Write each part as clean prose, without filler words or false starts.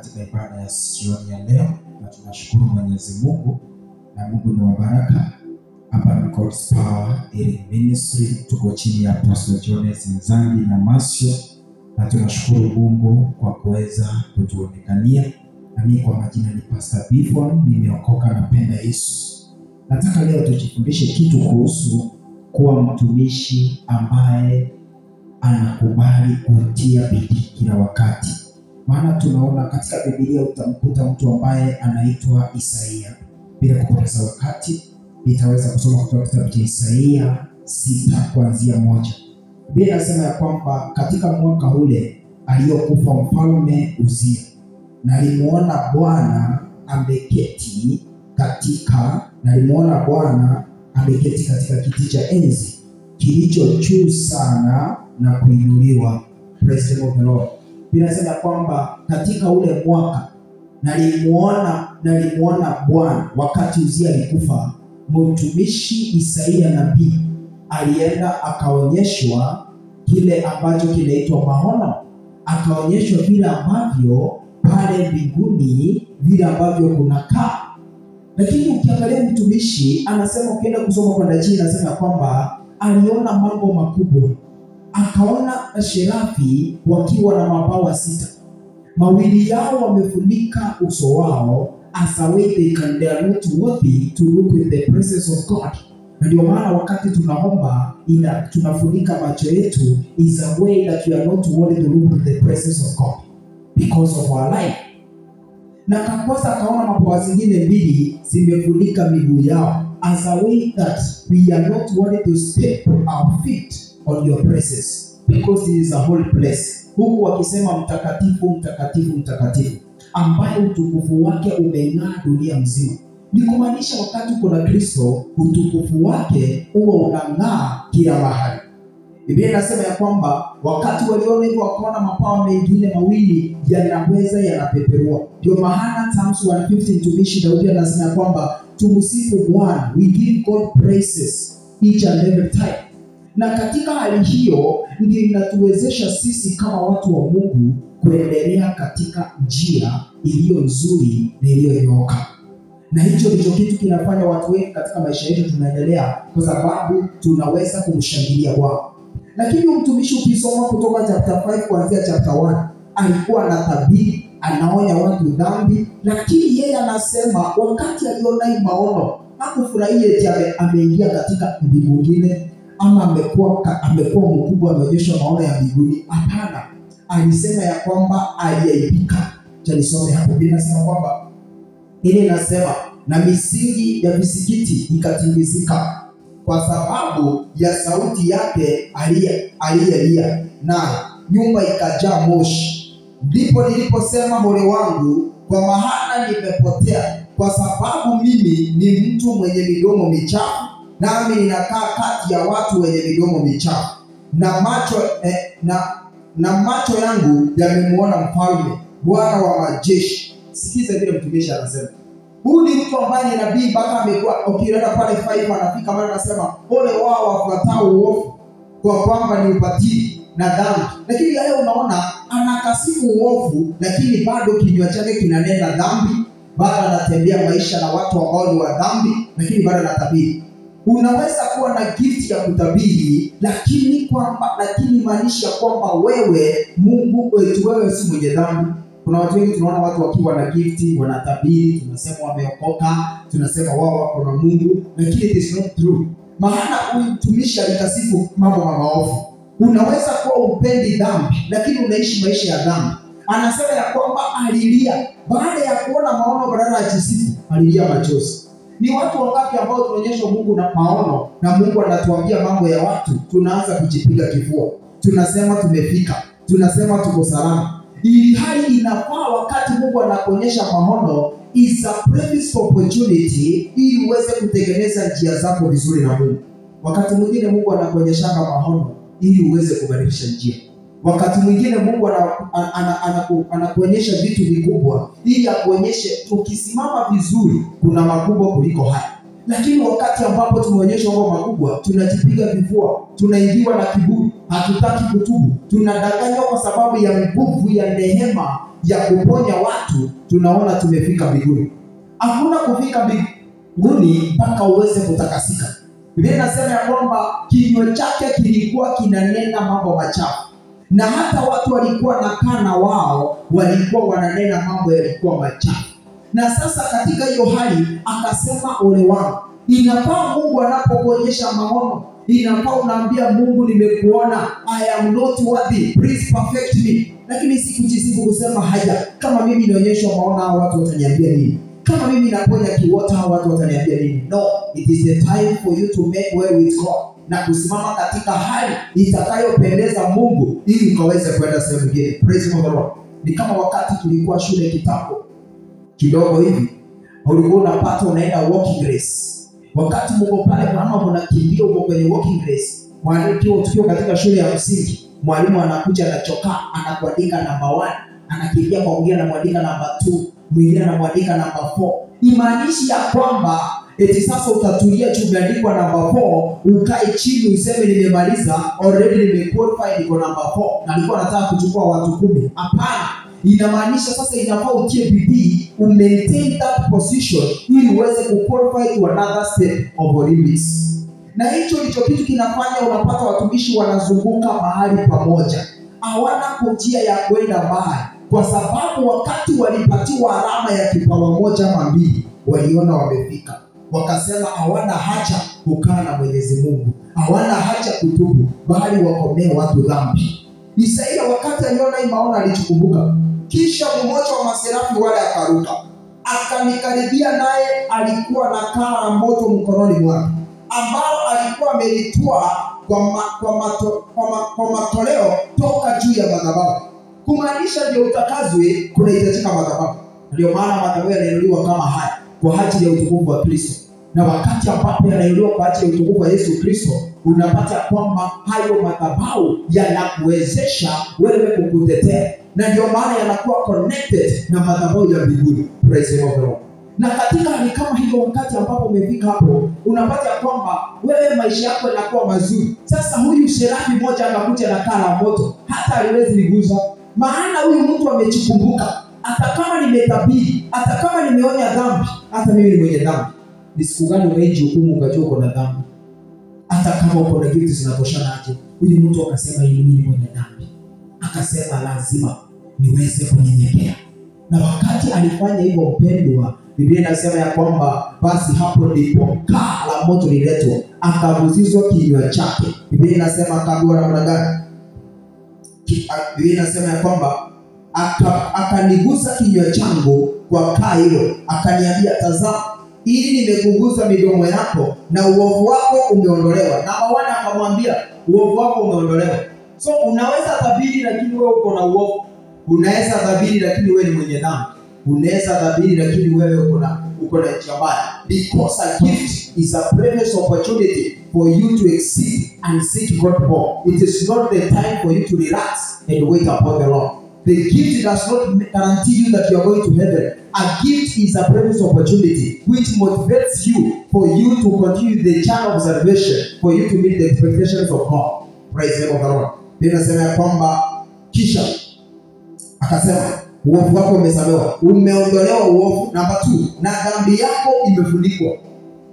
katika ibada ya jioni ya leo, na tunashukuru Mwenyezi Mungu, na Mungu ni wa baraka. Hapa ni God's Power Healing Ministry, tuko chini ya Pastor Jones Nzangi na Masio, na tunashukuru Mungu kwa kuweza kutuonekania. Na mimi kwa majina ni Pastor Bifon, nimeokoka na penda Yesu. Nataka leo tujifundishe kitu kuhusu kuwa mtumishi ambaye anakubali kutia bidii kila wakati. Maana tunaona katika Biblia utamkuta mtu ambaye anaitwa Isaia. Bila kupoteza wakati, nitaweza kusoma kutoka kitabu cha Isaia 6 kuanzia 1. Biblia inasema ya kwamba katika mwaka ule aliyokufa mfalme Uzia, na alimuona Bwana ameketi katika kiti cha enzi kilicho juu sana na kuinuliwa. Praise the Lord. Inasema kwamba katika ule mwaka nalimuona Bwana wakati Uzia alikufa, mtumishi Isaia nabii alienda akaonyeshwa kile ambacho kinaitwa maono. Akaonyeshwa vile ambavyo pale mbinguni vile ambavyo kunakaa. Lakini ukiangalia mtumishi anasema, ukienda kusoma kwa chini anasema kwamba aliona mambo makubwa. Akaona serafi wakiwa na mabawa 6. Mawili yao wamefunika uso wao, as a way they are not worthy to look with the presence of God. Na ndio maana wakati tunaomba tunafunika macho yetu, is a way that we are not worthy to look with the presence of God because of our life. Na kakwasa akaona mabawa zingine 2 zimefunika miguu yao, as a way that we are not worthy to step our feet on your presence because it is a holy place. Huku wakisema mtakatifu, mtakatifu, mtakatifu, ambaye utukufu wake umeng'aa dunia mzima. Ni kumaanisha wakati uko na Kristo, utukufu wake huwa unang'aa kila mahali. Biblia inasema ya kwamba wakati waliona hivyo wakaona mabawa mengine 2 yanapeperua. Ndio maana Psalms 150 mtumishi Daudi anasema ya kwamba tumsifu Bwana, we give God praises each and every time. Na katika hali hiyo ndio inatuwezesha sisi kama watu wa Mungu kuendelea katika njia iliyo nzuri na iliyonyooka. Na hicho ndicho kitu kinafanya watu wengi katika maisha yetu tunaendelea, kwa sababu tunaweza kumshangilia Bwana. Lakini mtumishi ukisoma kutoka chapter 5 kuanzia chapter 1, alikuwa anatabiri, anaonya watu dhambi, lakini yeye anasema wakati aliona hii maono hakufurahia eti ameingia katika mbingu nyingine ama amekuwa mkubwa ameonyesha maono ya mbinguni. Hapana, alisema ya kwamba aliaibika. Nisome hapo. Biblia inasema kwamba ile inasema na misingi ya misikiti ikatingizika kwa sababu ya sauti yake aliyelia, na nyumba ikajaa moshi. Ndipo niliposema moyo wangu, kwa maana nimepotea, kwa sababu mimi ni mtu mwenye midomo michafu, nami ninakaa kati ya watu wenye midomo michafu, na macho yangu yamemuona Mfalme, Bwana wa majeshi. Sikiza vile mtumishi anasema. Huyu ni mtu ambaye ni nabii, mpaka amekuwa ukirada pale 5 anafika mara anasema ole wao wafuatao uovu, kwa kwamba ni ubatili na dhambi. Lakini leo unaona anakasifu uovu, lakini bado kinywa chake kinanena dhambi, bado anatembea maisha na watu ambao ni wa dhambi, lakini bado anatabiri. Unaweza kuwa na gift ya kutabiri, lakini maanisha kwamba wewe Mungu wetu, wewe si mwenye dhambi. Kuna watu wengi tunaona watu wakiwa na gift wanatabiri, tunasema wameokoka, tunasema wao wako na Mungu, lakini it is not true. Maana huyu mtumishi alikasifu mambo maovu. Unaweza kuwa upendi dhambi, lakini unaishi maisha ya dhambi. Anasema ya kwamba alilia baada ya kuona maono, badala ya kisifu alilia machozi. Ni watu wangapi ambao tunaonyeshwa Mungu na maono, na Mungu anatuambia mambo ya watu, tunaanza kujipiga kifua, tunasema tumefika, tunasema tuko salama. Ili hali inafaa wakati Mungu anakuonyesha maono is a previous opportunity ili uweze kutengeneza njia zako vizuri na Mungu. Wakati mwingine Mungu anakuonyesha maono ili uweze kubadilisha njia. Wakati mwingine Mungu anakuonyesha vitu vikubwa ili akuonyeshe ukisimama vizuri kuna makubwa kuliko haya. Lakini wakati ambapo tumeonyeshwa mambo makubwa, tunajipiga vifua, tunaingiwa na kiburi, hatutaki kutubu, tunadanganywa kwa sababu ya nguvu ya neema ya kuponya watu, tunaona tumefika mbinguni. Hakuna kufika mbinguni mpaka uweze kutakasika. Biblia inasema ya kwamba kinywa chake kilikuwa kinanena mambo machafu, na hata watu walikuwa nakaa na wao walikuwa wananena mambo yalikuwa machafu. Na sasa katika hiyo hali akasema, ole wangu. Inafaa Mungu anapokuonyesha maono, inafaa unaambia Mungu, nimekuona, I am not worthy, please perfect me. Lakini si kujisifu kusema haya, kama mimi naonyeshwa maono hao watu wataniambia nini? Kama mimi naponya kiwota hao watu wataniambia nini? No, it is the time for you to make way with God, na kusimama katika hali itakayopendeza Mungu ili ukaweze kwenda sehemu nyingine. Praise the Lord. Ni kama wakati tulikuwa shule kitambo kidogo hivi, ulikuwa unapata unaenda walking race. Wakati mko pale kama mnakimbia uko kwenye walking race, mwalimu tukio katika shule ya msingi, mwalimu anakuja na chokaa, anakuandika namba 1, anakimbia kwa mwingine anamwandika namba 2, mwingine anamwandika namba 4. Imaanishi ya kwamba eti sasa utatulia juu umeandikwa namba 4, ukae chini useme nimemaliza, already nimequalify, niko namba 4 na nilikuwa nataka kuchukua watu 10. Hapana. Inamaanisha sasa inafaa utie bidii, maintain that position ili uweze kuqualify to another step of Olympics. Na hicho ndicho kitu kinafanya unapata watumishi wanazunguka mahali pamoja, hawana njia ya kwenda mbali, kwa sababu wakati walipatiwa alama ya kipawa moja ama mbili, waliona wamefika, wakasema hawana haja kukaa na Mwenyezi Mungu, hawana haja kutubu, bali wakomee watu dhambi. Isaia wakati aliona hii maono alichukumbuka. Kisha mmoja wa maserafi wale akaruka, akanikaribia, naye alikuwa na kaa la moto mkononi mwake, ambao alikuwa amelitoa kwa matoleo toka juu ya madhabahu. Kumaanisha ndio utakazwe kunahitajika madhabahu. Ndio maana madhabahu yanainuliwa kama haya kwa ajili ya utukufu wa Kristo. Na wakati ambapo yanainuliwa kwa ajili ya utukufu wa Yesu Kristo, unapata kwamba hayo madhabahu yanakuwezesha wewe kukutetea, na ndio maana yanakuwa connected na madhabahu ya mbinguni. Praise the Lord. Na katika hali kama hiyo, wakati ambapo umefika hapo, unapata kwamba wewe maisha yako yanakuwa mazuri. Sasa huyu sherafi mmoja anakuja na kaa la moto, hata haliwezi liguza, maana huyu mtu amechikumbuka, hata kama nimetabiri, hata kama nimeonya dhambi, hata mimi ni mwenye dhambi. Ni siku gani umejihukumu ukajua uko na dhambi? Hata kama uko na vitu zinatoshana aje, huyu mtu akasema mimi ni mwenye dhambi, akasema lazima niweze kunyenyekea. Na wakati alifanya hivyo, mpendwa, Biblia inasema ya kwamba basi hapo ndipo kaa la moto liletwa, akaguzizwa kinywa chake. Biblia inasema akaambiwa namna gani? Biblia inasema ya kwamba akanigusa kinywa changu kwa kaa hilo, akaniambia, tazama, ili nimekugusa midomo yako na uovu wako umeondolewa. Na Bwana akamwambia, uovu wako umeondolewa. So unaweza tabiri lakini wewe uko na uovu. Unaweza tabiri lakini wewe ni mwenye dhambi. Unaweza tabiri lakini wewe uko na njia mbaya. Because a gift is a precious opportunity for you to exceed and seek God more. It is not the time for you to relax and wait upon the Lord. The gift does not guarantee you that you are going to heaven. A gift is a precious opportunity which motivates you for you to continue the channel of salvation, for you to meet the expectations of God. Praise the Lord. Ninasema ya kwamba kisha akasema uovu wako umesamehewa, umeondolewa uovu. Namba 2, na dhambi yako imefunikwa.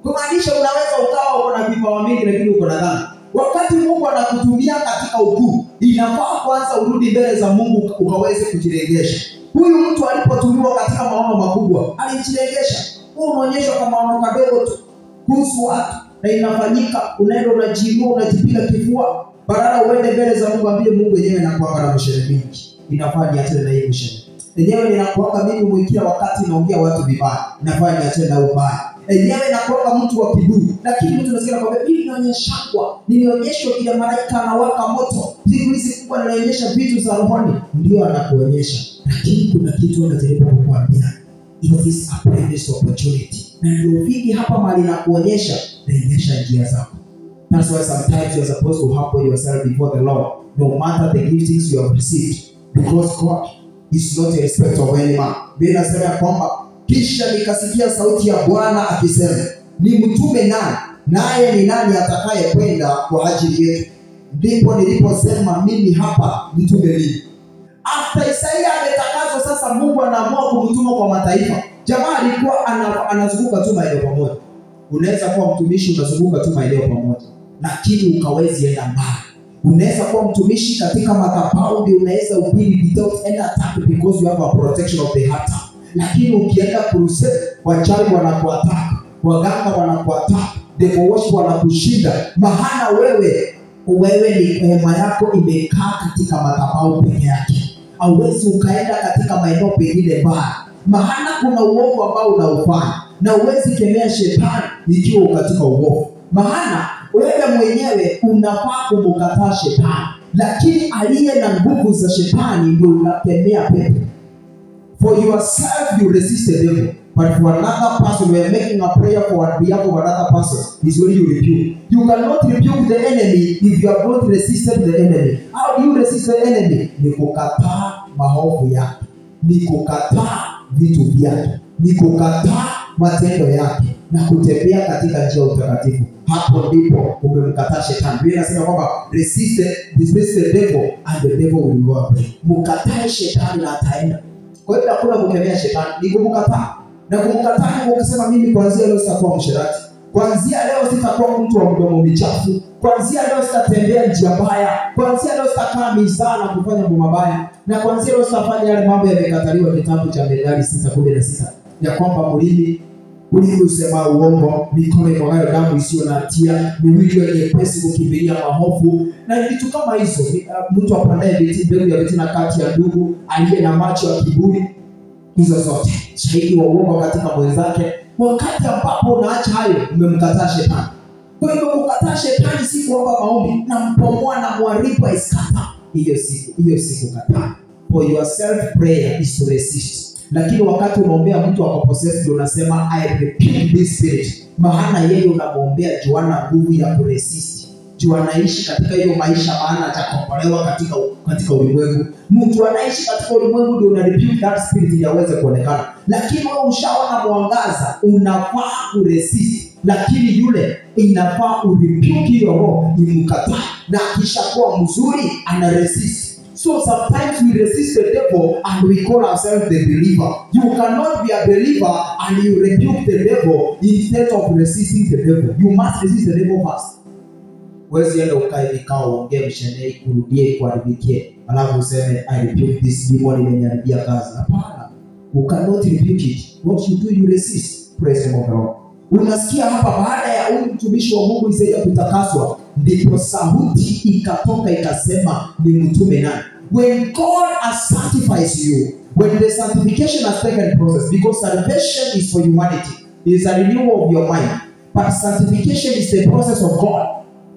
Kumaanisha unaweza ukawa uko na vipawa mingi lakini uko na dhambi. Wakati Mungu anakutumia katika ukuu, inafaa kwanza urudi mbele za Mungu ukaweze kujirejesha. Huyu mtu alipotumiwa katika maono makubwa, alijirejesha. Wewe unaonyeshwa kama maono kadogo tu kuhusu watu na inafanyika, unaenda unajiinua, unajipiga kifua, badala uende mbele za Mungu ambie Mungu yenyewe nakuanga na mshale mingi. Inafaa niachane na hiyo mshale. Yenyewe ninakuanga mimi mwikia wakati naongea watu vibaya. Inafaa niachane na ubaya. Yenyewe nakuanga mtu wa kiburi. Lakini mtu anasikia kwamba mimi nilionyeshwa ile malaika anawaka moto. Siku hizi kubwa ninaonyesha vitu za rohoni. Ndio anakuonyesha. Lakini kuna kitu anajaribu kukuambia. It is a precious opportunity. Na ndio vingi hapa mali na kuonyesha, rejesha njia zako. That's why sometimes you are supposed to humble yourself before the Lord, no matter the giftings you have received, because God is not a respecter of any man. Biblia inasema kwamba kisha nikasikia sauti ya Bwana akisema, ni mtume nani, naye ni nani atakaye kwenda kwa ajili yetu? Ndipo niliposema mimi hapa, nitume nini? After Isaia ametakazwa, sasa Mungu anaamua kumtuma kwa mataifa. Jamaa alikuwa anazunguka tu maeneo pamoja. Unaweza kuwa mtumishi unazunguka tu maeneo pamoja, lakini ukawezi enda mbali. Unaweza kuwa mtumishi katika madhabahu, ndio unaweza ubiri without any attack because you have a protection of the heart. Lakini ukienda crusade, wachawi wanakuattack, waganga wanakuattack, devil worship wanakushinda, maana wewe ni hema yako imekaa katika madhabahu peke yake. Hauwezi ukaenda katika maeneo pengine mbaya, maana kuna uovu ambao unaufanya, na huwezi kemea shetani ikiwa katika uovu, maana wewe mwenyewe unafaa kumkataa shetani, lakini aliye na nguvu za shetani ndio unakemea pepo. For yourself you resist the devil, but for another person we are making a prayer for behalf of another person is when you rebuke. You cannot rebuke the enemy if you have not resisted the enemy. How do you resist the enemy? Ni kukataa maovu yake, ni kukataa vitu vyake, ni kukataa matendo yake na kutembea katika njia ya utakatifu. Hapo ndipo umemkataa shetani. Biblia inasema kwamba resist the devil and the devil will go away. Mkatae shetani na ataenda. Kwa hiyo hakuna kukemea shetani, ni kumkataa. Na kumkataa ni ukasema mimi kuanzia leo sitakuwa msherati. Kuanzia leo sitakuwa mtu wa mdomo michafu. Kuanzia leo sitatembea njia mbaya. Kuanzia leo sitakaa mizaa na kufanya mambo mabaya. Na kuanzia leo sitafanya yale mambo yamekataliwa kitabu cha Methali 6:16. Ya kwamba ulimi usema uongo, mikono imwagayo damu isiyo na hatia, miwili nyepesi kukimbilia mahofu, na vitu kama hizo. Mtu apandaye mbegu ya fitina kati ya ndugu, aliye na macho ya kiburi, hizo zote shahidi wa uongo katika mwenzake. Wakati ambapo unaacha hayo, umemkataa shetani. Kwa hivyo kukataa shetani si kuomba maombi na mpomoa na mwaripa iskata. Hiyo siku kataa. For yourself prayer is to resist. Lakini wakati unaombea mtu akapossess, unasema I rebuke this spirit, maana yeye unamwombea Joana nguvu ya kuresist. Joana anaishi katika hiyo maisha, maana atakombolewa katika ulimwengu. Mtu anaishi katika ulimwengu ndio una rebuke that spirit ili aweze kuonekana. Lakini wewe ushaona mwangaza, unafaa kuresist. Lakini yule inafaa urebuke hiyo roho, imkataa, na kisha kuwa mzuri ana resist. So sometimes we resist the devil and we call ourselves the believer. You cannot be a believer and you rebuke the devil instead of resisting the devil. You must resist the devil first. Wezi enda ukae vikao uongee mshenei kurudie kuharibikie, alafu useme I rebuke this demon imeniharibia kazi. Hapana. You cannot rebuke it. What you do, you resist. Praise the Lord. Unasikia hapa, baada ya huyu mtumishi wa Mungu Isaia kutakaswa, ndipo sauti ikatoka ikasema ni mtume nani? When God has sanctified you, when the sanctification has taken process, because salvation is for humanity, it is a renewal of your mind, but sanctification is the process of God.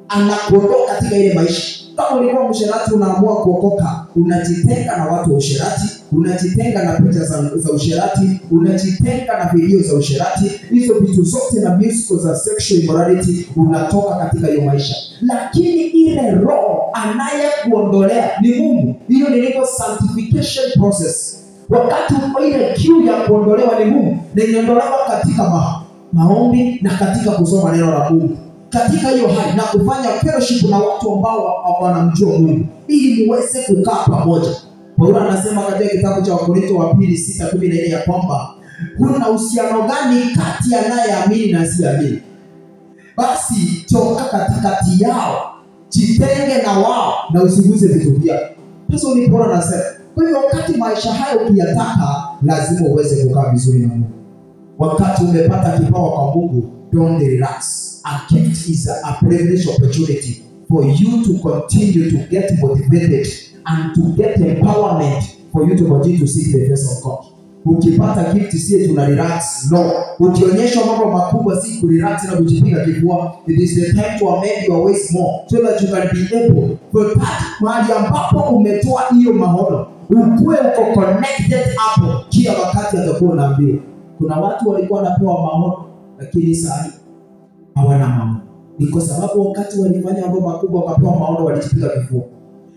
Anakuondoa katika ile maisha. Kama ulikuwa msherati unaamua kuokoka, unajitenga na watu wa usherati, unajitenga na picha za usherati, unajitenga na video za usherati, hizo vitu zote na musical za sexual immorality, unatoka katika hiyo maisha. Lakini ile roho anayekuondolea ni Mungu. Hiyo ni sanctification process. Wakati ile kiu ya kuondolewa ni Mungu, na inaondolewa katika maombi na katika kusoma neno la Mungu. Katika hiyo hali na kufanya fellowship na watu ambao wanamjua Mungu, ili muweze kukaa pamoja. Paulo anasema katika kitabu cha Wakorintho wa 2:6-14 ya kwamba kuna uhusiano gani kati ya anayeamini na asiyeamini? Basi toka katikati yao, jitenge na wao na usiguze vitu vyao. Sasa Paulo anasema, kwa hiyo wakati maisha hayo ukiyataka, lazima uweze kukaa vizuri na Mungu. Wakati umepata kipawa kwa Mungu, don't relax. A gift is a privileged opportunity for you to continue to get motivated and to get empowerment for you to continue to seek the face of God. Ukipata gift si tuna relax, no. Ukionyesha mambo makubwa si kurelax na kujipiga kifua. It is the time to amend your ways more so that you can be able for that mahali ambapo umetoa hiyo maono, ukue uko connected hapo kila wakati atakuwa unaambiwa. Kuna watu walikuwa wanapewa maono lakini sasa hawana maono. Ni kwa sababu wakati walifanya mambo makubwa wakapewa maono walijipiga kifua.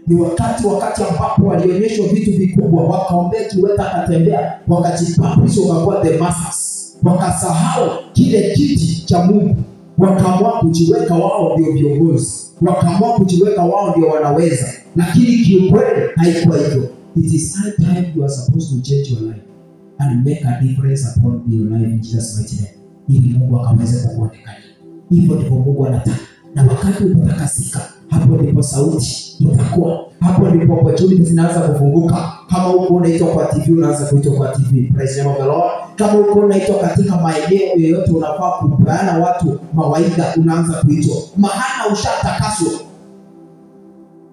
Ni wakati ambapo walionyeshwa vitu vikubwa, wakaombea kiweta akatembea, wakajipapusha wakakuwa the masses. wakasahau kile kiti cha Mungu, wakaamua kujiweka wao ndio viongozi, wakaamua kujiweka wao ndio wanaweza, lakini kiukweli haikuwa hivyo. It is high time you are supposed to change your life and make a difference upon your life in Jesus mighty name, ili Mungu akaweze kuonekana. Hivyo ndivyo Mungu anataka. Na wakati utakasika, hapo ndipo sauti itakuwa, hapo ndipo opportunities zinaanza kufunguka. Kama uko unaitwa kwa TV, unaanza kuitwa kwa TV. Praise the name of the Lord. Kama uko unaitwa katika maeneo yoyote unafaa kupeana watu mawaidha, unaanza kuitwa. Maana ushatakaswa.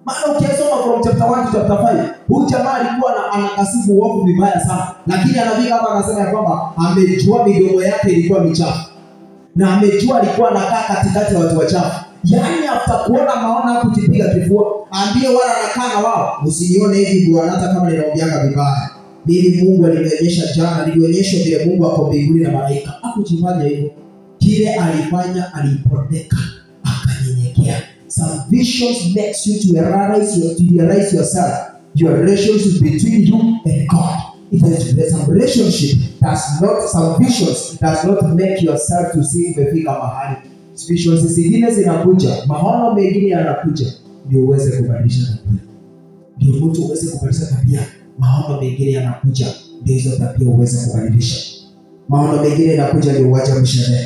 Maana ukisoma from chapter 1 to chapter 5, huyu jamaa alikuwa anakasifu uovu vibaya sana, lakini anafika hapa anasema kwamba amejua midomo yake ilikuwa michafu. Na amejua alikuwa anakaa katikati ya watu wachafu. Yaani after kuona maona hapo kujipiga kifua, ambie wala anakaa na wao, msinione hivi bwana hata kama ninaongeanga vibaya. Mimi Mungu alinionyesha jana, nilionyesha vile Mungu ako mbinguni na malaika. Hakujifanya hivyo. Kile alifanya alipondeka, akanyenyekea. Some visions makes you to realize yourself. Your relationship between you and God. It is some relationship some visions does not make yourself to see umefika mahali. Visions zingine zinakuja, maono mengine yanakuja ndio uweze kubadilisha tabia. Ndio mtu uweze kubadilisha tabia. Maono mengine yanakuja ndio hizo tabia uweze kubadilisha. Maono mengine yanakuja ndio uache mshahara.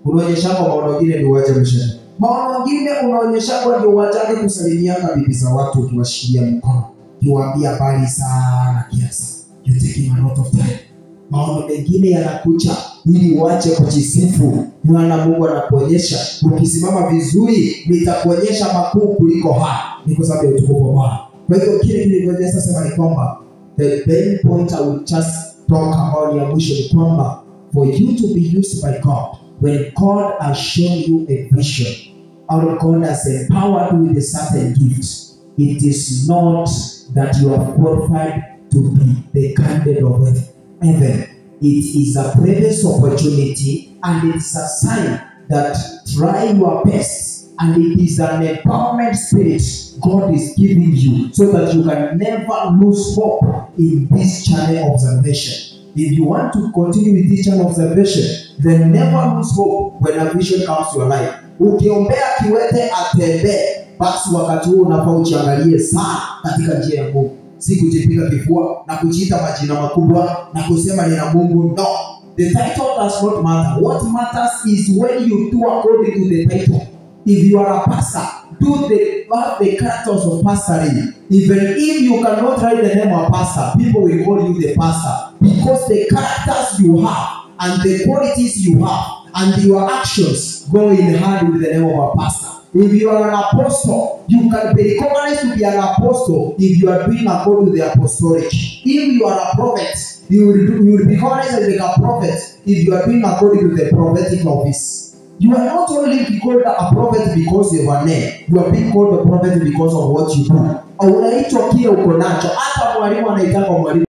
Unaonyesha maono mengine ndio uache mshahara. Maono mengine unaonyesha ndio uache kusalimiana bibi za watu ukiwashikia mkono. Kiwaambia habari sana kiasi. You taking a lot of time. Maono mengine yanakuja ili uache kujisifu. Maana Mungu anakuonyesha ukisimama vizuri nitakuonyesha makuu kuliko haya. Ni kwa sababu ya utukufu wa Bwana. Kwa hivyo kile nilichoeleza sasa ni kwamba the main point I will just talk about ya mwisho ni kwamba for you to be used by God, when God has shown you a vision or God has empowered you with a certain gift, it is not that you are qualified to be the candidate of heaven. It is a previous opportunity and it's a sign that try your best, and it is an empowerment spirit God is giving you so that you can never lose hope in this channel of salvation. If you want to continue with this channel of salvation, then never lose hope when a vision comes to your life. Ukiombea kiwete atembee, basi wakati huo unafaa ujiangalie sana katika njia ya Mungu. Si kujipiga kifua na kujiita majina makubwa na kusema nina Mungu. No, the title does not matter. What matters is when you do according to the title. If you are a pastor, do the characters of pastoring. Even if you cannot write the name of pastor, people will call you the pastor because the characters you have and the qualities you have and your actions go in hand with the name of a pastor. If you are an apostle, you can be recognized to be an apostle if you are doing according to the apostolic. If you are a prophet, you will be recognized as a prophet if you are doing according to the prophetic office. You are not only called a prophet because you have a name. You are being called a prophet because of what you do. Unaitwa kile uko nacho. Hata mwalimu anaitwa mwalimu.